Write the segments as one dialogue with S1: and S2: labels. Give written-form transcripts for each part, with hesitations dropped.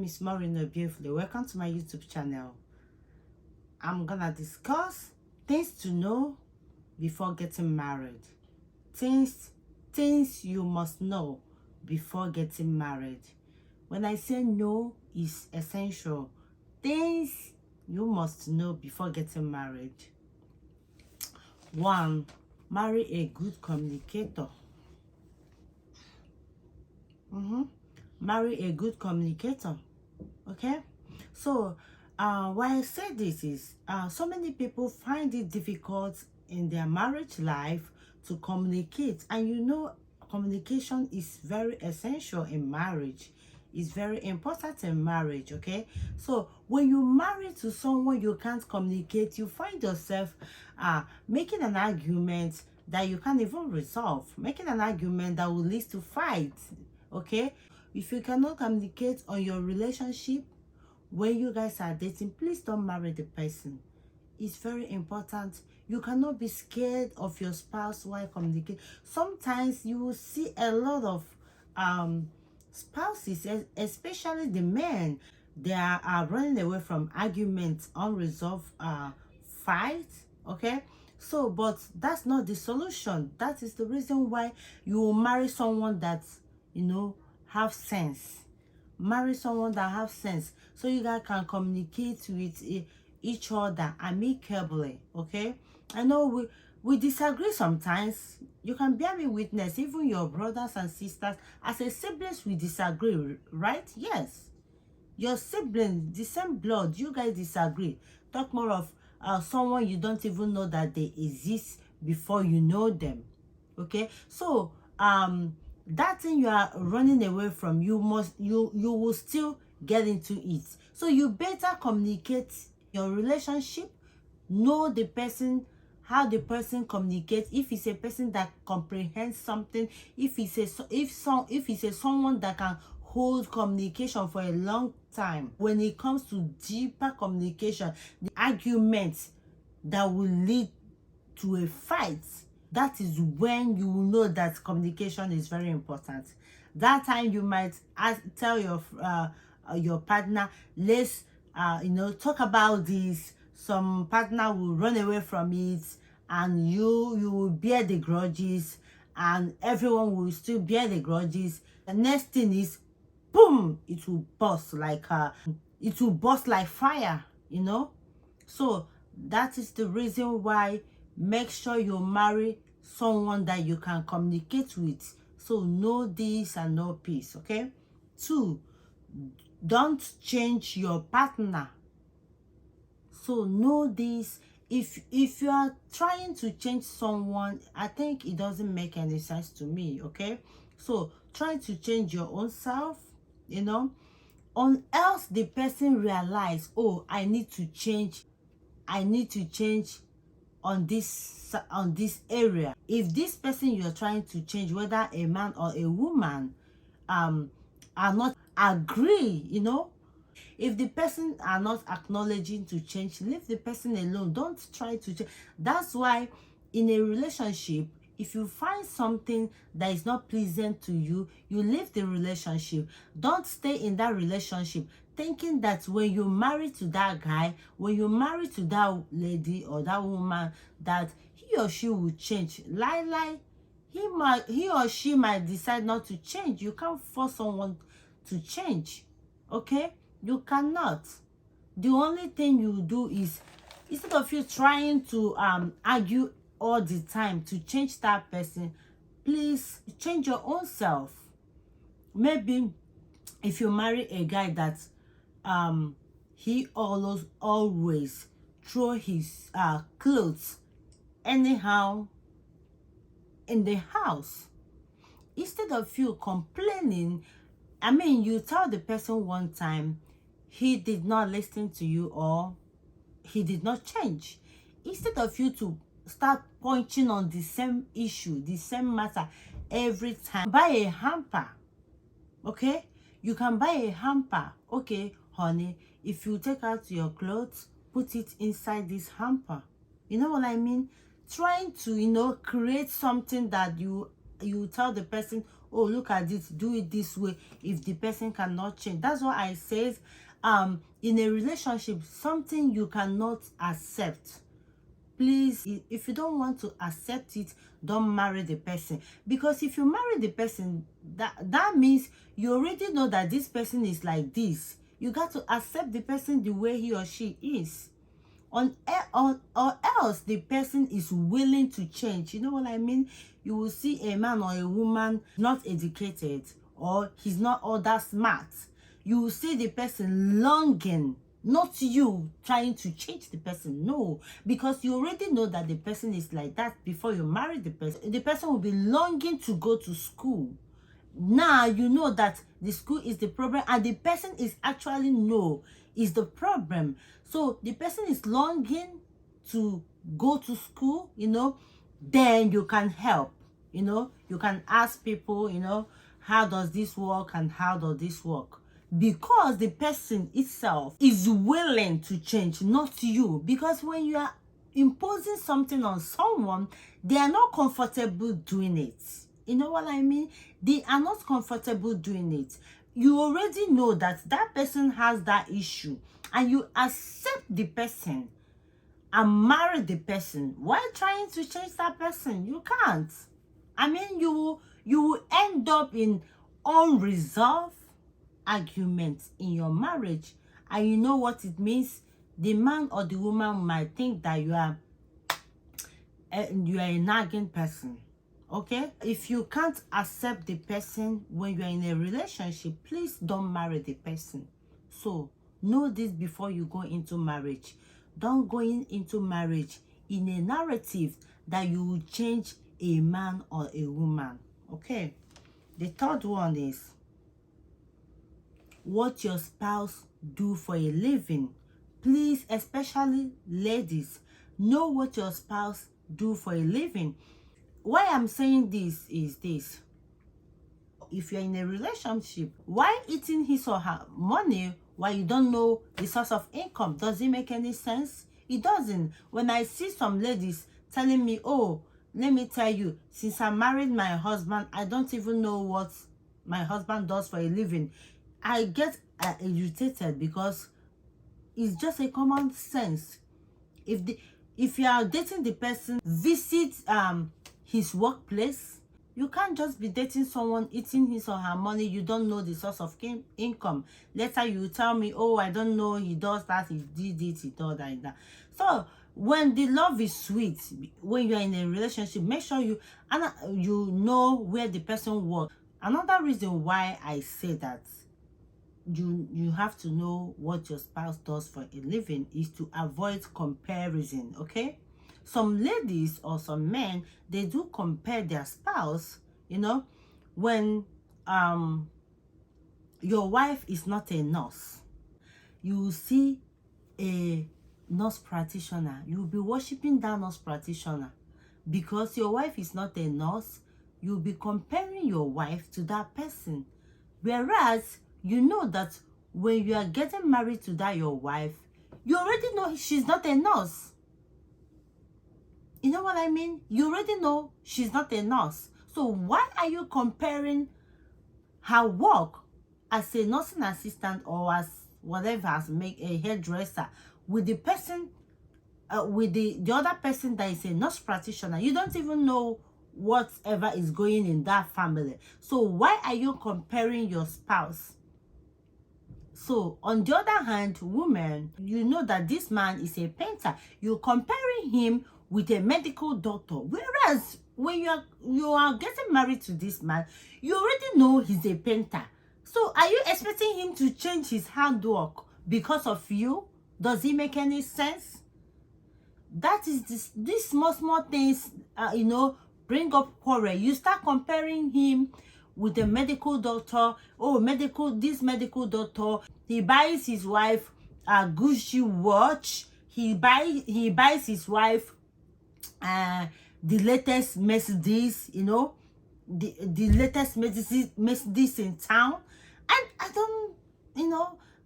S1: is Maureen Beautifully. Welcome to my YouTube channel. I'm gonna discuss things to know before getting married. Things you must know before getting married. When I say know is essential, things you must know before getting married. 1. Marry a good communicator. Marry a good communicator. Okay, so why I say this is so many people find it difficult in their marriage life to communicate, and you know communication is very essential in marriage. It's very important in marriage. Okay, so when you marry to someone you can't communicate, you find yourself making an argument that you can't even resolve, making an argument that will lead to fight. Okay, if you cannot communicate on your relationship when you guys are dating, please don't marry the person. It's very important. You cannot be scared of your spouse while communicating. Sometimes you will see a lot of spouses, especially the men, they are running away from arguments, unresolved fights. Okay, so but that's not the solution. That is the reason why you will marry someone that have sense. Marry someone that have sense, so you guys can communicate with each other amicably. Okay, I know we disagree sometimes. You can bear me witness, even your brothers and sisters as a siblings, we disagree, right? Yes, your siblings, the same blood, you guys disagree. Talk more of someone you don't even know that they exist before you know them. Okay, so that thing you are running away from, you will still get into it. So you better communicate your relationship, know the person, how the person communicates, if it's a person that comprehends something, if it's a someone that can hold communication for a long time. When it comes to deeper communication, the arguments that will lead to a fight, that is when you will know that communication is very important. That time you might tell your partner, let's talk about this. Some partner will run away from it, and you will bear the grudges, and everyone will still bear the grudges. The next thing is, boom, it will burst like fire. So that is the reason why make sure you marry someone that you can communicate with. So know this and know peace. Okay. 2, don't change your partner. So know this. If you are trying to change someone, I think it doesn't make any sense to me. Okay, so try to change your own self, on else the person realize, oh, I need to change on this area. If this person you're trying to change, whether a man or a woman, are not agree, if the person are not acknowledging to change, leave the person alone. Don't try to change. That's why in a relationship, if you find something that is not pleasant to you, you leave the relationship. Don't stay in that relationship thinking that when you marry to that guy, when you marry to that lady or that woman, that he or she will change. Lie. He or she might decide not to change. You can't force someone to change. Okay, you cannot. The only thing you do is, instead of you trying to argue all the time to change that person, please change your own self. Maybe if you marry a guy that he always throw his clothes anyhow in the house, instead of you complaining, you tell the person one time, he did not listen to you or he did not change. Instead of you to start pointing on the same issue, the same matter every time, buy a hamper. Okay, you can buy a hamper. Okay, honey, if you take out your clothes, put it inside this hamper. You know what I mean? Trying to create something that you tell the person, oh, look at this, do it this way, if the person cannot change. That's what I says. In a relationship, something you cannot accept, please, if you don't want to accept it, don't marry the person. Because if you marry the person, that means you already know that this person is like this. You got to accept the person the way he or she is, or else the person is willing to change. You know what I mean? You will see a man or a woman not educated, or he's not all that smart. You will see the person longing, not you trying to change the person. No, because you already know that the person is like that before you marry the person. The person will be longing to go to school. Now you know that the school is the problem, and the person is actually is the problem. So the person is longing to go to school, then you can help. You can ask people, how does this work and how does this work? Because the person itself is willing to change, not you. Because when you are imposing something on someone, they are not comfortable doing it. You know what I mean? They are not comfortable doing it. You already know that that person has that issue, and you accept the person and marry the person. Why trying to change that person? You can't. I mean, you will end up in unresolved arguments in your marriage. And you know what it means? The man or the woman might think that you are a nagging person. Okay? If you can't accept the person when you're in a relationship, please don't marry the person. So know this before you go into marriage. Don't go into marriage in a narrative that you will change a man or a woman. Okay? The third one is what your spouse do for a living. Please, especially ladies, know what your spouse do for a living. Why I'm saying this is this: if you're in a relationship, why eating his or her money while you don't know the source of income? Does it make any sense? It doesn't. When I see some ladies telling me, oh, let me tell you, since I married my husband, I don't even know what my husband does for a living, I get irritated, because it's just a common sense. If you are dating the person, visit his workplace. You can't just be dating someone eating his or her money. You don't know the source of income. Later you tell me, oh, I don't know, he does that, he did it, he does that. So when the love is sweet, when you're in a relationship, make sure you know where the person works. Another reason why I say that you have to know what your spouse does for a living is to avoid comparison. Okay? Some ladies or some men, they do compare their spouse, when your wife is not a nurse. You see a nurse practitioner, you'll be worshiping that nurse practitioner. Because your wife is not a nurse, you'll be comparing your wife to that person. Whereas you know that when you are getting married to that your wife, you already know she's not a nurse. You know what I mean? You already know she's not a nurse. So why are you comparing her work as a nursing assistant or as whatever, as a hairdresser, with the person, with the other person that is a nurse practitioner? You don't even know whatever is going in that family. So why are you comparing your spouse? So on the other hand, women, you know that this man is a painter. You're comparing him with a medical doctor. Whereas when you are getting married to this man, you already know he's a painter. So are you expecting him to change his handwork because of you? Does it make any sense? That is these small things, bring up quarrel. You start comparing him with a medical doctor. Oh, this medical doctor, he buys his wife a Gucci watch. He buys his wife the latest Mercedes, the latest Mercedes in town. And I don't,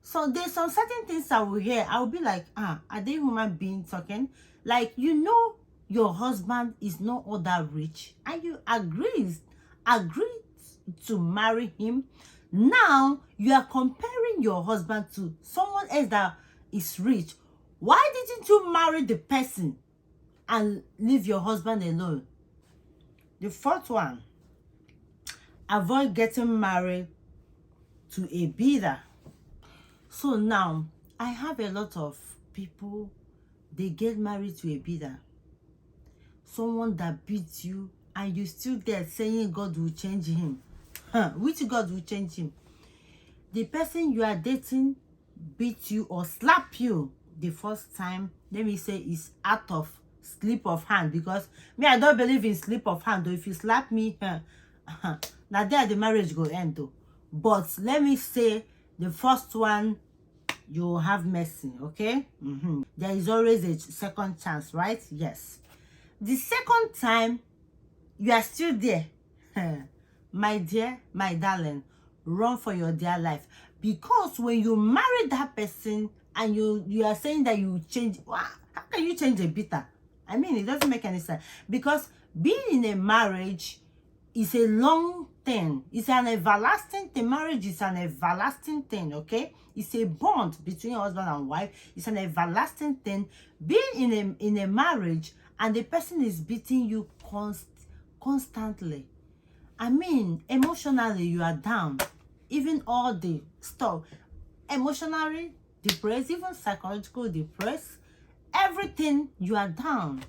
S1: so there's some certain things I will hear. I will be like, are they human beings talking? Like, your husband is not all that rich, and you agree to marry him. Now you are comparing your husband to someone else that is rich. Why didn't you marry the person and leave your husband alone? The fourth one, avoid getting married to a bidder. So now I have a lot of people, they get married to a bidder, someone that beats you, and you still there saying God will change him. Which God will change him? The person you are dating beat you or slap you the first time, let me say, is out of slip of hand, because me, I don't believe in slip of hand though. If you slap me, now there the marriage go end though. But let me say, the first one, you have mercy, okay? There is always a second chance, right? Yes. The second time, you are still there. My dear, my darling, run for your dear life. Because when you marry that person and you are saying that you change, how can you change a bitter? I mean, it doesn't make any sense. Because being in a marriage is a long thing. It's an everlasting thing. Marriage is an everlasting thing, okay? It's a bond between husband and wife. It's an everlasting thing. Being in a marriage and the person is beating you constantly, I mean, emotionally you are down. Even all the stuff, emotionally depressed, even psychological depressed, everything, you are down.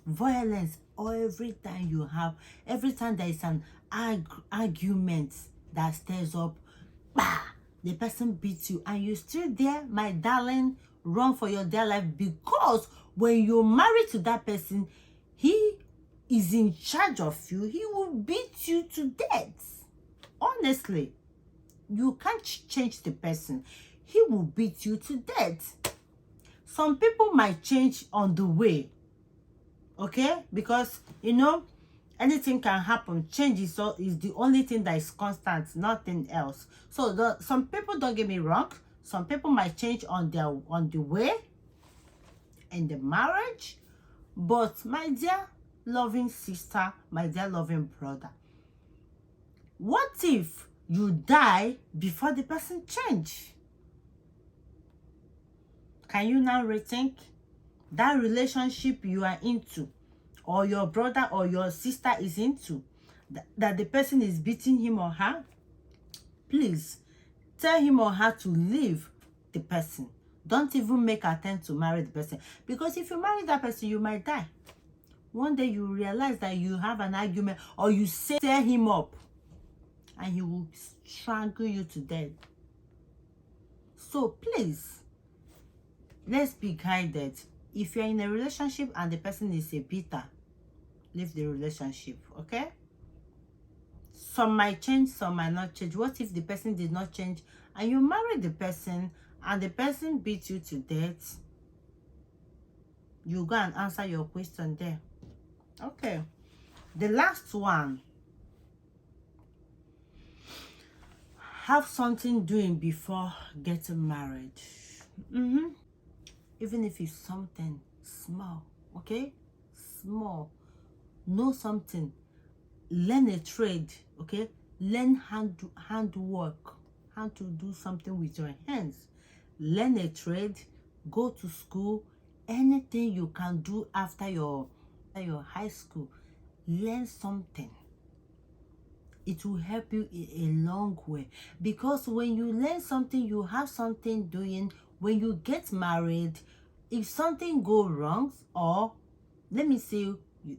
S1: Violence, or every time there is an argument that stirs up, bah, the person beats you and you still there, my darling, run for your dear life. Because when you're married to that person, he is in charge of you. He will beat you to death. Honestly, you can't change the person. He will beat you to death. Some people might change on the way, okay? Because, you know, anything can happen. Change is the only thing that is constant, nothing else. So some people, don't get me wrong, some people might change on the way in the marriage. But my dear loving sister, my dear loving brother, what if you die before the person change? Can you now rethink that relationship you are into, or your brother or your sister is into, that the person is beating him or her? Please tell him or her to leave the person. Don't even make attempt to marry the person, because if you marry that person, you might die. One day you realize that you have an argument, or you tear him up, and he will strangle you to death. So please, let's be guided. If you're in a relationship and the person is a bitter, leave the relationship, okay? Some might change, some might not change. What if the person did not change and you marry the person and the person beats you to death? You go and answer your question there. Okay. The last one. Have something doing before getting married. Even if it's something small, okay? Small. Know something. Learn a trade, okay? Learn handwork, how to do something with your hands. Learn a trade, go to school, anything you can do after your high school. Learn something. It will help you a long way. Because when you learn something, you have something doing. When you get married, if something go wrong, or let me say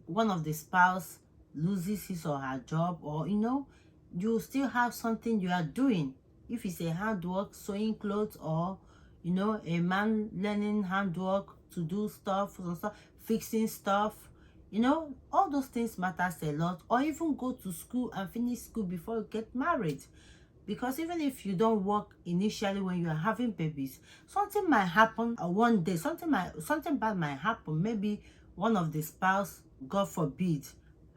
S1: one of the spouse loses his or her job, or you still have something you are doing. If it's a handwork, sewing clothes, or a man learning handwork to do stuff, fixing stuff, all those things matters a lot. Or even go to school and finish school before you get married. Because even if you don't work initially when you are having babies, something might happen one day. Something bad might happen. Maybe one of the spouse, God forbid,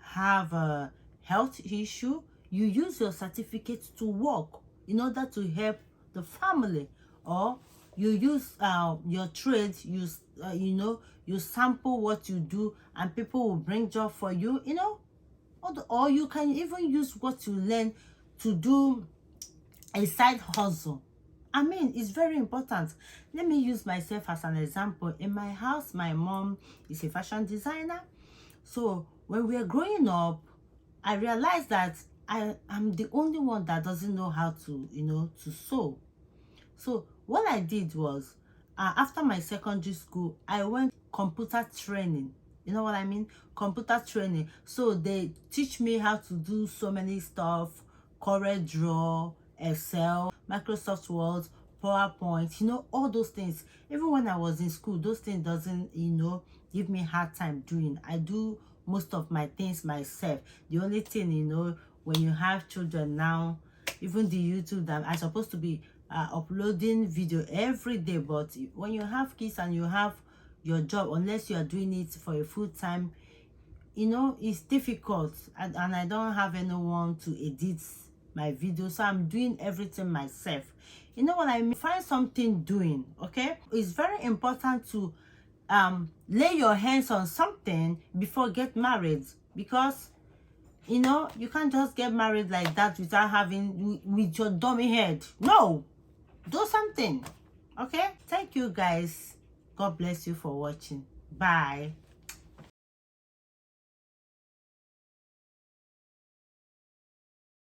S1: have a health issue. You use your certificate to work in order to help the family. Or you use your trade. You sample what you do, and people will bring job for you. Or you can even use what you learn to do a side hustle. I mean, it's very important. Let me use myself as an example. In my house, my mom is a fashion designer. So when we were growing up, I realized that I'm the only one that doesn't know how to, to sew. So what I did was, after my secondary school, I went computer training. You know what I mean? Computer training. So they teach me how to do so many stuff: Corel Draw, Excel, Microsoft Word, PowerPoint, all those things. Even when I was in school, those things doesn't, give me hard time doing. I do most of my things myself. The only thing, when you have children now, even the YouTube that I'm supposed to be uploading video every day, but when you have kids and you have your job, unless you are doing it for a full time, it's difficult, and I don't have anyone to edit my video, so I'm doing everything myself. You know what I mean? Find something doing. Okay, it's very important to lay your hands on something before get married, because you can't just get married like that without having with your dummy head. No, do something. Okay, thank you guys. God bless you for watching. Bye.